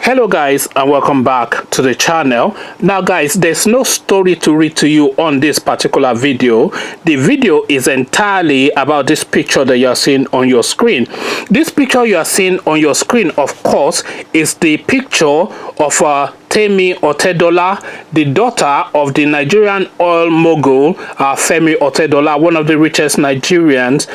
Hello guys, and welcome back to the channel. Now guys, there's no story to read to you on this particular video. The video is entirely about this picture that you are seeing on your screen. This picture you are seeing on your screen, of course, is the picture of Temi Otedela, the daughter of the Nigerian oil mogul Temi Otedela, one of the richest Nigerians,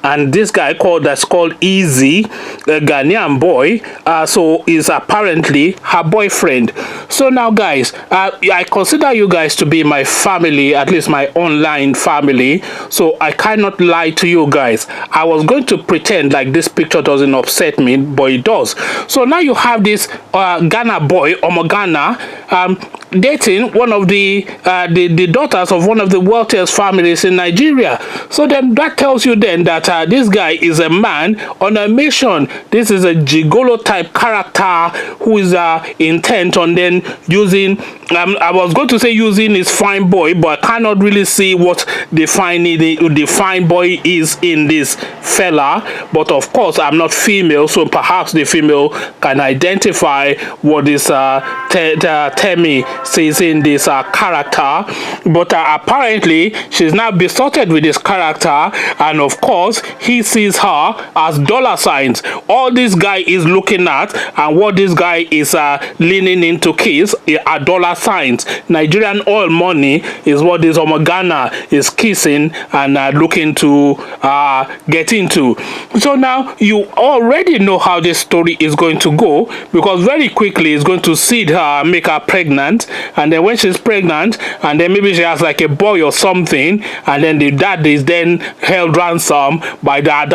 and this guy that's called Easy, a Ghanaian boy, so is apparently her boyfriend. So now guys, I consider you guys to be my family, at least my online family, so I cannot lie to you guys. I was going to pretend like this picture doesn't upset me, but it does. So now you have this Ghana boy, Ghana, dating one of the daughters of one of the wealthiest families in Nigeria. So then that tells you then that this guy is a man on a mission. This is a gigolo type character who is intent on then using, I was going to say using his fine boy, but I cannot really see what the fine boy is in this fella. But of course I'm not female, so perhaps the female can identify what this Temi says in this character. But apparently she's now besotted with this character, and of course he sees her as dollar signs. All this guy is looking at and what this guy is leaning into kiss are dollar signs. Nigerian oil money is what this Ghana is kissing and looking to get into. So now you already know how this story is going to go, because very quickly it's going to seed her, make her pregnant, and then when she's pregnant and then maybe she has like a boy or something, and then the dad is then held ransom by that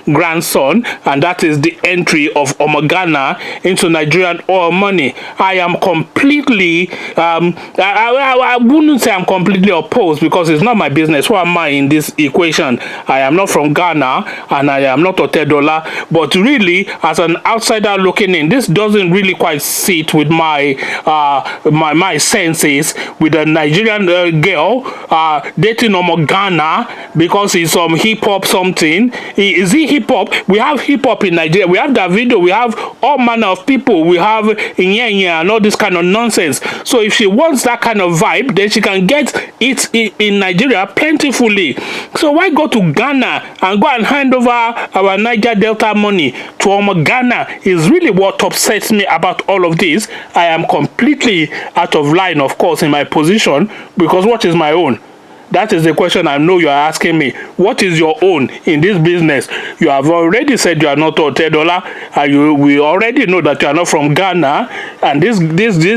grandson, and that is the entry of Ghana into Nigerian oil money. I am completely I wouldn't say I'm completely opposed, because it's not my business. Who am I in this equation? I am not from Ghana and I am not Otedela, but really as an outsider looking in, this doesn't really quite sit with my my senses, with a Nigerian girl dating Ghana because he's some hip hop something. Is he hip hop? We have hip hop in Nigeria. We have Davido. We have all manner of people. We have Inyenya and all this kind of nonsense. So if she wants that kind of vibe, then she can get it in Nigeria plentifully. So why go to Ghana and go and hand over our Niger Delta money to Ghana? Is really what upsets me about all of this. I am completely out of line, of course, in my position, because what is my own? That is the question I know you are asking me. What is your own in this business? You have already said you are not Otedela, and we already know that you are not from Ghana, and this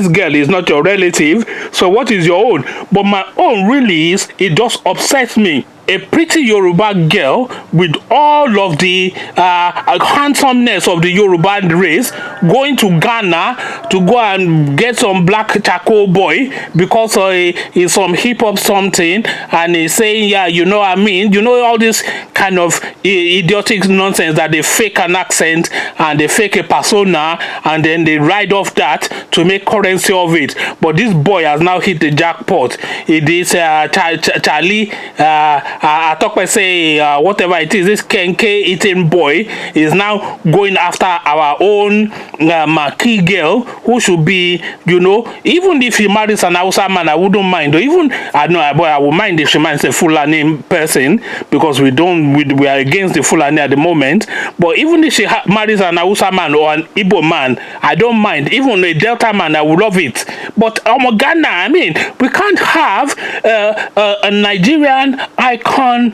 girl is not your relative. So what is your own? But my own really is, it just upsets me. A pretty Yoruba girl with all of the handsomeness of the Yoruba race going to Ghana to go and get some black charcoal boy because he's some hip hop something, and he's saying, yeah, you know what I mean? You know, all this kind of idiotic nonsense that they fake an accent and they fake a persona and then they ride off that to make currency of it. But this boy has now hit the jackpot. It is Charlie. I talk by say whatever it is, this Kenke eating boy is now going after our own marquee girl, who should be, you know, even if he marries an Hausa man, I wouldn't mind. Or even I would mind if she marries a Fulani person, because we are against the Fulani at the moment. But even if she marries an Hausa man or an Igbo man, I don't mind. Even a Delta man, I would love it. But Ghana, I mean, we can't have a Nigerian icon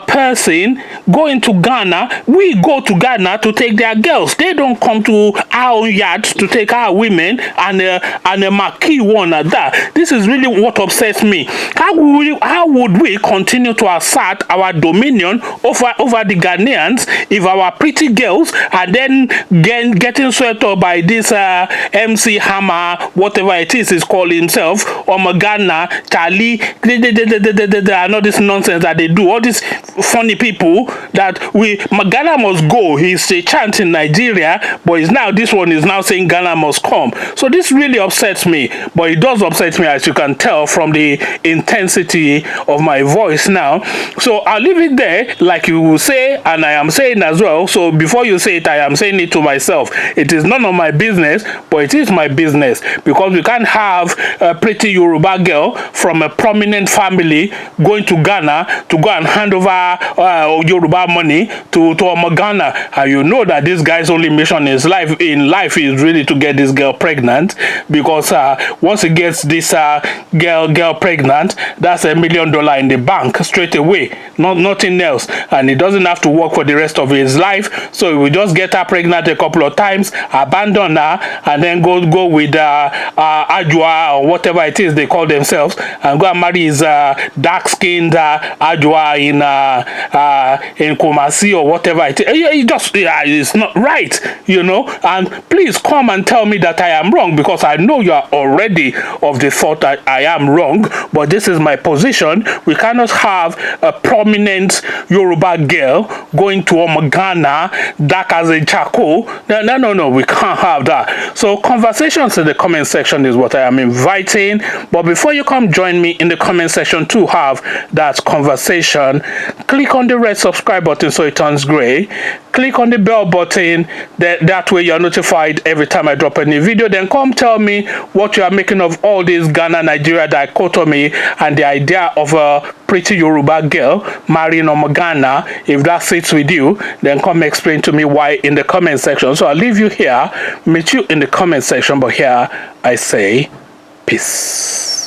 person going to Ghana. We go to Ghana to take their girls. They don't come to our own yards to take our women, and a marquee one at that. This is really what upsets me. How would we continue to assert our dominion over the Ghanaians if our pretty girls are then getting swept up by this MC Hammer, whatever it is calling himself, Ghana, Charlie, and all this nonsense that they do, all these funny people that Ghana must go. He's a chant in Nigeria, but this one is now saying Ghana must come. So this really upsets me, but it does upset me, as you can tell from the intensity of my voice now. So I'll leave it there, like you will say, and I am saying as well. So before you say it, I am saying it to myself. It is none of my business, but it is my business, because we can't have a pretty Yoruba girl from a prominent family going to Ghana to go and hand over Yoruba money to Ghana. And you know that this guy's only mission in life is really to get this girl pregnant, because once he gets this girl pregnant, that's $1 million in the bank straight away, nothing else, and he doesn't have to work for the rest of his life. So he will just get her pregnant a couple of times, abandon her, and then go with Ajwa or whatever it is they call themselves, and go and marry his dark-skinned Ajwa in Kumasi or whatever it is. It's not right, and please come and tell me that I am wrong, because I know you are already of the thought that I am wrong, but this is my position. We cannot have a prominent Yoruba girl going to Ghana dark as a charcoal. No, we can't have that. So conversations in the comment section is what I am inviting, but before you come join me in the comment section to have that conversation, click on the red subscribe button so it turns gray. Click on the bell button, that way you're notified every time I drop a new video. Then come tell me what you are making of all this Ghana-Nigeria dichotomy and the idea of a pretty Yoruba girl marrying Ghana. If that fits with you, then come explain to me why in the comment section. So I'll leave you here, meet you in the comment section, but here I say peace.